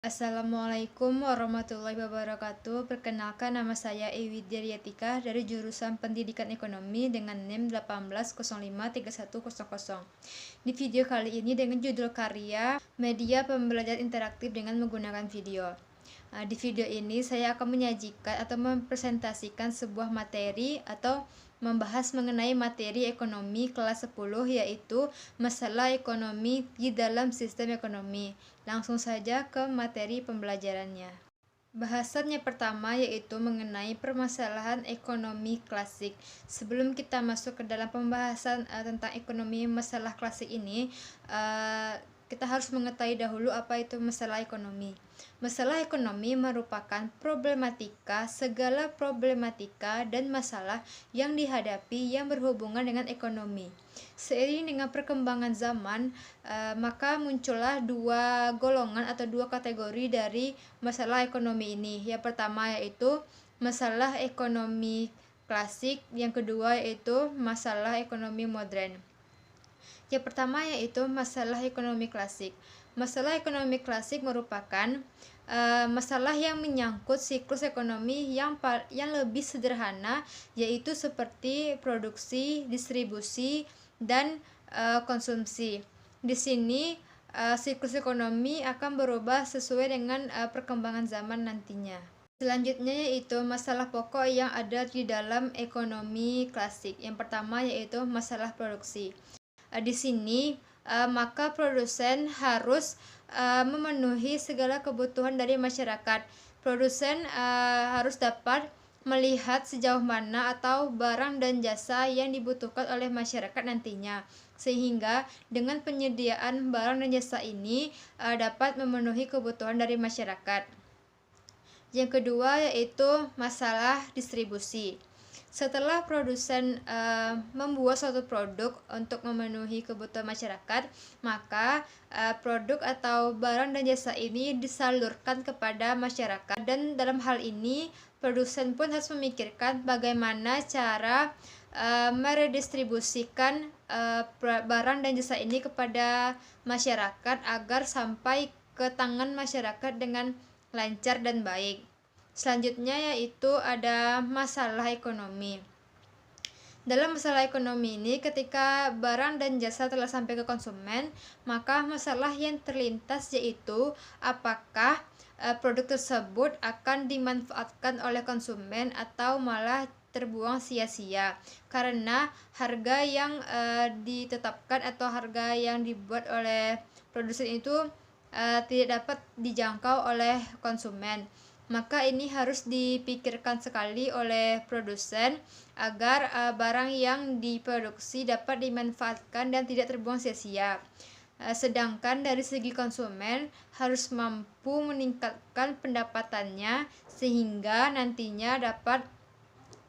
Assalamualaikum warahmatullahi wabarakatuh. Perkenalkan, nama saya Ewi Diriatika dari jurusan Pendidikan Ekonomi dengan NIM 18053100. Di video kali ini dengan judul karya Media Pembelajaran Interaktif dengan menggunakan video. Di video ini saya akan menyajikan atau mempresentasikan sebuah materi atau membahas mengenai materi ekonomi kelas 10, yaitu masalah ekonomi di dalam sistem ekonomi. Langsung saja ke materi pembelajarannya. Bahasannya pertama yaitu mengenai permasalahan ekonomi klasik. Sebelum kita masuk ke dalam pembahasan tentang ekonomi masalah klasik ini, kita harus mengetahui dahulu apa itu masalah ekonomi. Masalah ekonomi merupakan segala problematika dan masalah yang dihadapi yang berhubungan dengan ekonomi. Seiring dengan perkembangan zaman, maka muncullah dua golongan atau dua kategori dari masalah ekonomi ini. Yang pertama yaitu masalah ekonomi klasik, yang kedua yaitu masalah ekonomi modern. Yang pertama yaitu masalah ekonomi klasik. Masalah ekonomi klasik merupakan masalah yang menyangkut siklus ekonomi yang lebih sederhana, yaitu seperti produksi, distribusi, dan konsumsi. Di sini siklus ekonomi akan berubah sesuai dengan perkembangan zaman nantinya. Selanjutnya yaitu masalah pokok yang ada di dalam ekonomi klasik. Yang pertama yaitu masalah produksi. Di sini maka produsen harus memenuhi segala kebutuhan dari masyarakat. Produsen harus dapat melihat sejauh mana atau barang dan jasa yang dibutuhkan oleh masyarakat nantinya, sehingga dengan penyediaan barang dan jasa ini dapat memenuhi kebutuhan dari masyarakat. Yang kedua yaitu masalah distribusi. Setelah produsen membuat suatu produk untuk memenuhi kebutuhan masyarakat, maka produk atau barang dan jasa ini disalurkan kepada masyarakat, dan dalam hal ini produsen pun harus memikirkan bagaimana cara meredistribusikan barang dan jasa ini kepada masyarakat agar sampai ke tangan masyarakat dengan lancar dan baik. Selanjutnya yaitu ada masalah ekonomi. Dalam masalah ekonomi ini, ketika barang dan jasa telah sampai ke konsumen, maka masalah yang terlintas yaitu apakah produk tersebut akan dimanfaatkan oleh konsumen atau malah terbuang sia-sia, karena harga yang ditetapkan atau harga yang dibuat oleh produsen itu tidak dapat dijangkau oleh konsumen. Maka ini harus dipikirkan sekali oleh produsen agar barang yang diproduksi dapat dimanfaatkan dan tidak terbuang sia-sia. Sedangkan dari segi konsumen harus mampu meningkatkan pendapatannya sehingga nantinya dapat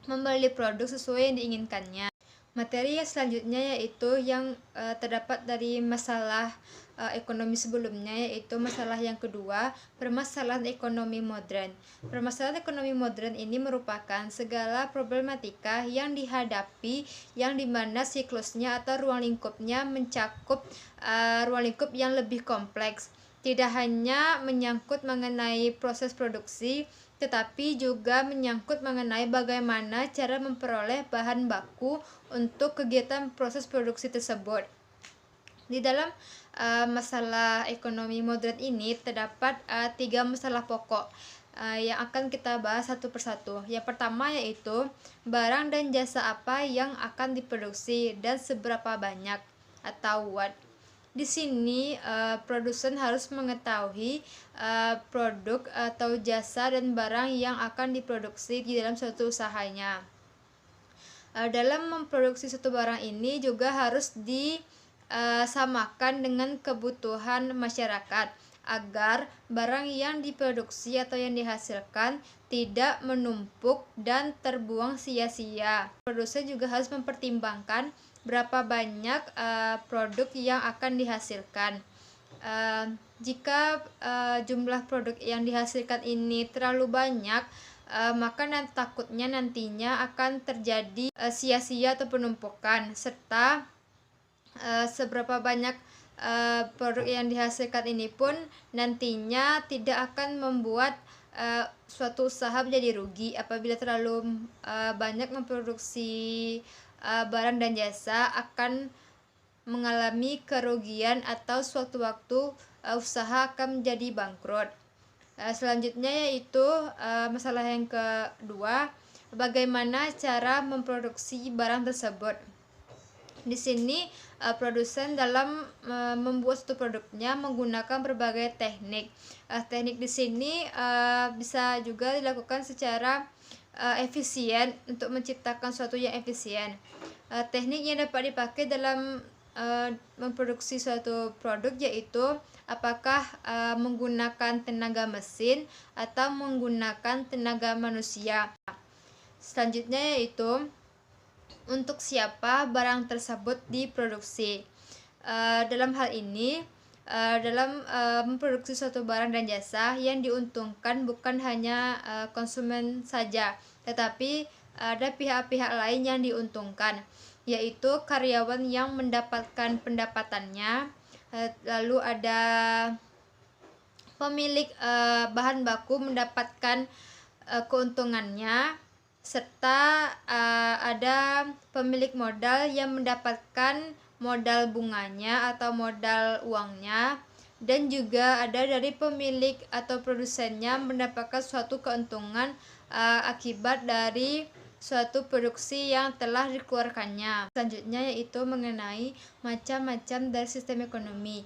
membeli produk sesuai yang diinginkannya. Materi yang selanjutnya yaitu yang terdapat dari masalah ekonomi sebelumnya, yaitu masalah yang kedua, permasalahan ekonomi modern. Permasalahan ekonomi modern ini merupakan segala problematika yang dihadapi yang dimana siklusnya atau ruang lingkupnya mencakup ruang lingkup yang lebih kompleks. Tidak hanya menyangkut mengenai proses produksi, tetapi juga menyangkut mengenai bagaimana cara memperoleh bahan baku untuk kegiatan proses produksi tersebut. Di dalam masalah ekonomi modern ini terdapat 3 masalah pokok yang akan kita bahas satu persatu. Yang pertama yaitu barang dan jasa apa yang akan diproduksi dan seberapa banyak atau what. Di sini produsen harus mengetahui produk atau jasa dan barang yang akan diproduksi di dalam suatu usahanya. Dalam memproduksi suatu barang ini juga harus disamakan dengan kebutuhan masyarakat agar barang yang diproduksi atau yang dihasilkan tidak menumpuk dan terbuang sia-sia. Produsen juga harus mempertimbangkan berapa banyak produk yang akan dihasilkan. Jika jumlah produk yang dihasilkan ini terlalu banyak, maka takutnya nantinya akan terjadi sia-sia atau penumpukan, serta seberapa banyak produk yang dihasilkan ini pun nantinya tidak akan membuat suatu usaha menjadi rugi apabila terlalu banyak memproduksi barang dan jasa akan mengalami kerugian atau suatu waktu usaha akan menjadi bangkrut. Selanjutnya yaitu masalah yang kedua, bagaimana cara memproduksi barang tersebut. Di sini produsen dalam membuat suatu produknya menggunakan berbagai teknik. Teknik di sini bisa juga dilakukan secara efisien untuk menciptakan suatu yang efisien. Teknik yang dapat dipakai dalam memproduksi suatu produk yaitu apakah menggunakan tenaga mesin atau menggunakan tenaga manusia. Selanjutnya yaitu untuk siapa barang tersebut diproduksi. Dalam hal ini dalam memproduksi suatu barang dan jasa yang diuntungkan bukan hanya konsumen saja, tetapi ada pihak-pihak lain yang diuntungkan, yaitu karyawan yang mendapatkan pendapatannya, lalu ada pemilik bahan baku mendapatkan keuntungannya, serta ada pemilik modal yang mendapatkan modal bunganya atau modal uangnya, dan juga ada dari pemilik atau produsennya mendapatkan suatu keuntungan akibat dari suatu produksi yang telah dikeluarkannya. Selanjutnya yaitu mengenai macam-macam dari sistem ekonomi.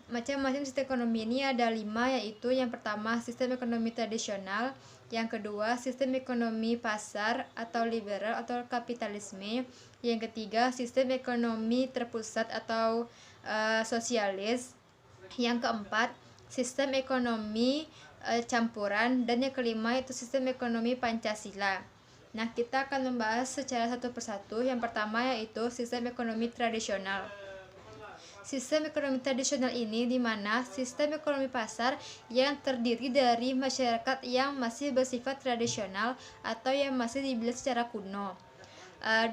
Macam-macam sistem ekonomi ini ada 5, yaitu yang pertama sistem ekonomi tradisional, yang kedua sistem ekonomi pasar atau liberal atau kapitalisme, yang ketiga sistem ekonomi terpusat atau sosialis, yang keempat sistem ekonomi campuran, dan yang kelima itu sistem ekonomi Pancasila. Nah, kita akan membahas secara satu persatu. Yang pertama yaitu sistem ekonomi tradisional. Sistem ekonomi tradisional ini di mana sistem ekonomi pasar yang terdiri dari masyarakat yang masih bersifat tradisional atau yang masih dibilang secara kuno.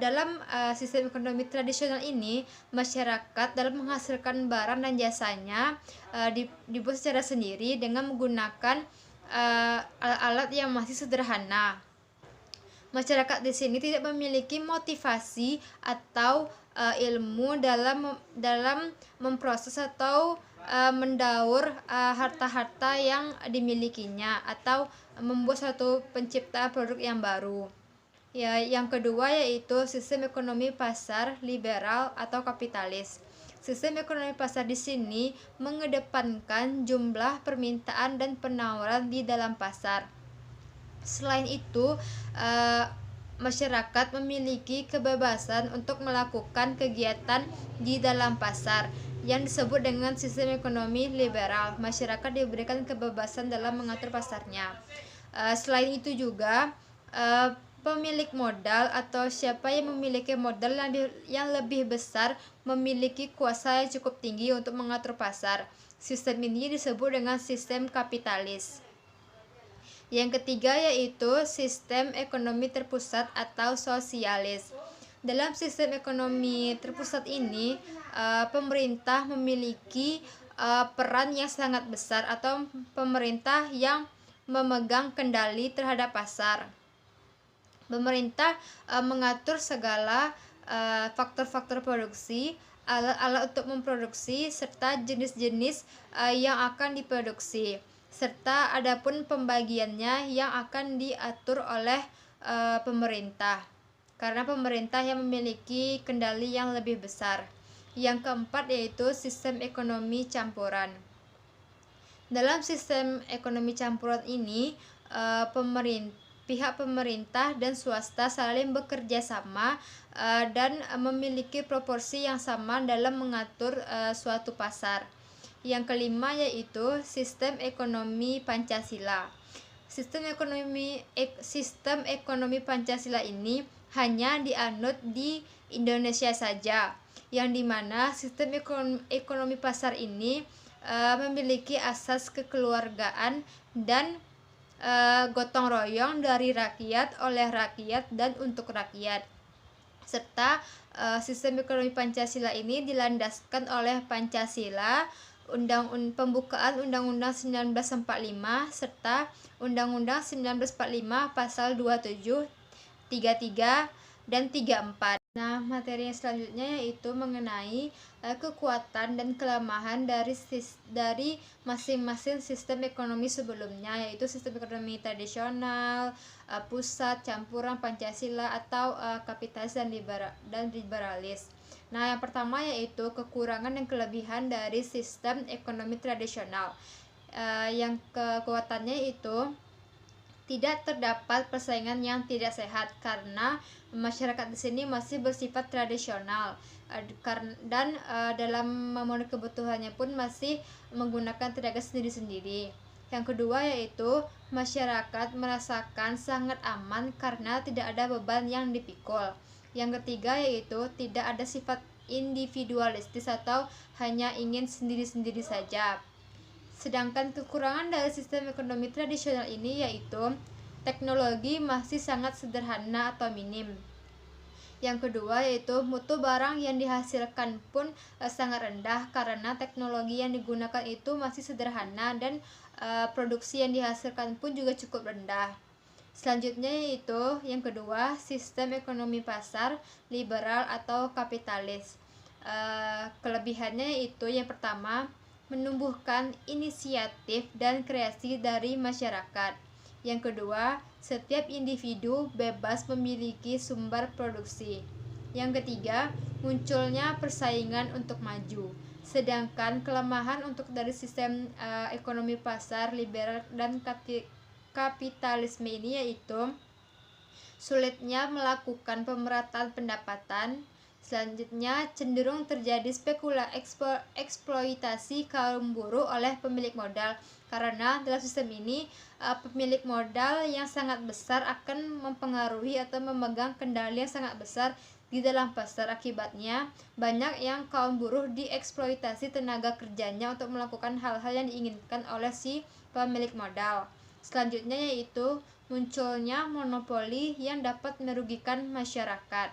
Dalam sistem ekonomi tradisional ini, masyarakat dalam menghasilkan barang dan jasanya dibuat secara sendiri dengan menggunakan alat-alat yang masih sederhana. Masyarakat di sini tidak memiliki motivasi atau ilmu dalam memproses atau mendaur harta-harta yang dimilikinya atau membuat suatu penciptaan produk yang baru. Ya, yang kedua yaitu sistem ekonomi pasar liberal atau kapitalis. Sistem ekonomi pasar di sini mengedepankan jumlah permintaan dan penawaran di dalam pasar. Selain itu, masyarakat memiliki kebebasan untuk melakukan kegiatan di dalam pasar yang disebut dengan sistem ekonomi liberal. Masyarakat diberikan kebebasan dalam mengatur pasarnya. Selain itu juga pemilik modal atau siapa yang memiliki modal yang lebih besar memiliki kuasa yang cukup tinggi untuk mengatur pasar. Sistem ini disebut dengan sistem kapitalis. Yang ketiga yaitu sistem ekonomi terpusat atau sosialis. Dalam sistem ekonomi terpusat ini, pemerintah memiliki peran yang sangat besar atau pemerintah yang memegang kendali terhadap pasar. Pemerintah mengatur segala faktor-faktor produksi, alat-alat untuk memproduksi, serta jenis-jenis yang akan diproduksi, serta adapun pembagiannya yang akan diatur oleh pemerintah, karena pemerintah yang memiliki kendali yang lebih besar. Yang keempat yaitu sistem ekonomi campuran. Dalam sistem ekonomi campuran ini, pihak pemerintah dan swasta saling bekerja sama dan memiliki proporsi yang sama dalam mengatur suatu pasar. Yang kelima yaitu sistem ekonomi Pancasila. Sistem ekonomi Pancasila ini hanya dianut di Indonesia saja, yang dimana sistem ekonomi pasar ini memiliki asas kekeluargaan dan gotong royong dari rakyat, oleh rakyat, dan untuk rakyat, serta Sistem ekonomi Pancasila ini dilandaskan oleh Pancasila, pembukaan Undang-Undang 1945 serta Undang-Undang 1945 pasal 27, 33 dan 34. Nah, materi yang selanjutnya yaitu mengenai kekuatan dan kelemahan dari masing-masing sistem ekonomi sebelumnya, yaitu sistem ekonomi tradisional, pusat, campuran, Pancasila atau kapitalis dan liberalis. Nah, yang pertama yaitu kekurangan dan kelebihan dari sistem ekonomi tradisional. Yang kekuatannya itu tidak terdapat persaingan yang tidak sehat karena masyarakat di sini masih bersifat tradisional dan dalam memenuhi kebutuhannya pun masih menggunakan tenaga sendiri-sendiri. Yang kedua yaitu masyarakat merasakan sangat aman karena tidak ada beban yang dipikul. Yang ketiga yaitu tidak ada sifat individualistis atau hanya ingin sendiri-sendiri saja. Sedangkan kekurangan dari sistem ekonomi tradisional ini yaitu teknologi masih sangat sederhana atau minim. Yang kedua yaitu mutu barang yang dihasilkan pun sangat rendah karena teknologi yang digunakan itu masih sederhana dan produksi yang dihasilkan pun juga cukup rendah. Selanjutnya yaitu yang kedua, sistem ekonomi pasar liberal atau kapitalis. Kelebihannya itu yang pertama, menumbuhkan inisiatif dan kreasi dari masyarakat. Yang kedua, setiap individu bebas memiliki sumber produksi. Yang ketiga, munculnya persaingan untuk maju. Sedangkan kelemahan untuk dari sistem ekonomi pasar liberal dan kapitalisme ini yaitu sulitnya melakukan pemerataan pendapatan. Selanjutnya, cenderung terjadi eksploitasi kaum buruh oleh pemilik modal karena dalam sistem ini pemilik modal yang sangat besar akan mempengaruhi atau memegang kendali yang sangat besar di dalam pasar. Akibatnya, banyak yang kaum buruh dieksploitasi tenaga kerjanya untuk melakukan hal-hal yang diinginkan oleh si pemilik modal. Selanjutnya yaitu munculnya monopoli yang dapat merugikan masyarakat.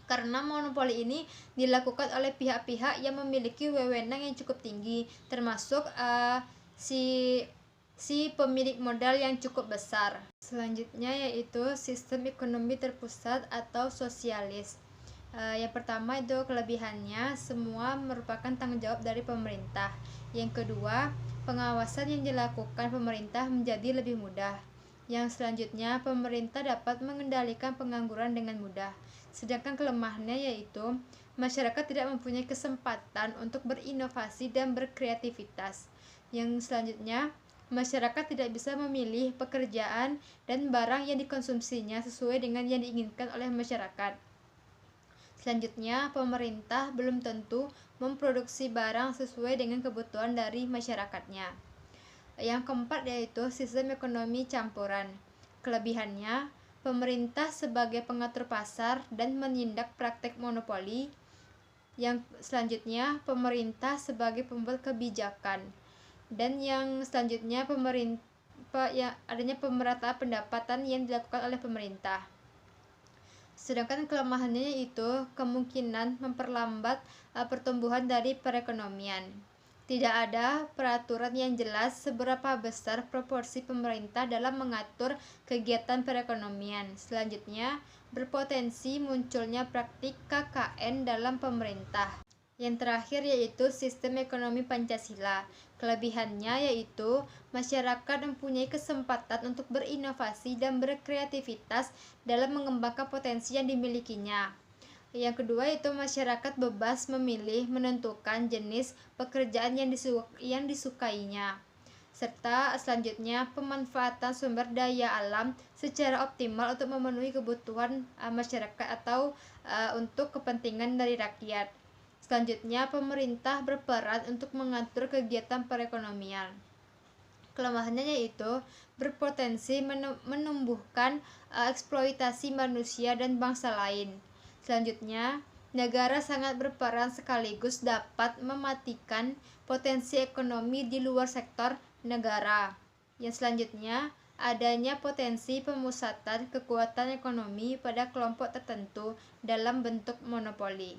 Karena monopoli ini dilakukan oleh pihak-pihak yang memiliki wewenang yang cukup tinggi, termasuk si pemilik modal yang cukup besar. Selanjutnya yaitu sistem ekonomi terpusat atau sosialis. Yang pertama itu kelebihannya semua merupakan tanggung jawab dari pemerintah. Yang kedua, pengawasan yang dilakukan pemerintah menjadi lebih mudah. Yang selanjutnya, pemerintah dapat mengendalikan pengangguran dengan mudah. Sedangkan kelemahannya yaitu masyarakat tidak mempunyai kesempatan untuk berinovasi dan berkreativitas. Yang selanjutnya, masyarakat tidak bisa memilih pekerjaan dan barang yang dikonsumsinya sesuai dengan yang diinginkan oleh masyarakat. Selanjutnya, pemerintah belum tentu memproduksi barang sesuai dengan kebutuhan dari masyarakatnya. Yang keempat yaitu sistem ekonomi campuran. Kelebihannya, pemerintah sebagai pengatur pasar dan menindak praktek monopoli. Yang selanjutnya, pemerintah sebagai pembuat kebijakan. Dan yang selanjutnya, adanya pemerataan pendapatan yang dilakukan oleh pemerintah. Sedangkan kelemahannya itu kemungkinan memperlambat pertumbuhan dari perekonomian. Tidak ada peraturan yang jelas seberapa besar proporsi pemerintah dalam mengatur kegiatan perekonomian. Selanjutnya, berpotensi munculnya praktik KKN dalam pemerintah. Yang terakhir yaitu sistem ekonomi Pancasila. Kelebihannya yaitu masyarakat mempunyai kesempatan untuk berinovasi dan berkreativitas dalam mengembangkan potensi yang dimilikinya. Yang kedua yaitu masyarakat bebas memilih menentukan jenis pekerjaan yang disukainya. Serta selanjutnya pemanfaatan sumber daya alam secara optimal untuk memenuhi kebutuhan masyarakat atau untuk kepentingan dari rakyat. Selanjutnya pemerintah berperan untuk mengatur kegiatan perekonomian. Kelemahannya yaitu berpotensi menumbuhkan eksploitasi manusia dan bangsa lain. Selanjutnya, negara sangat berperan sekaligus dapat mematikan potensi ekonomi di luar sektor negara. Yang selanjutnya, adanya potensi pemusatan kekuatan ekonomi pada kelompok tertentu dalam bentuk monopoli.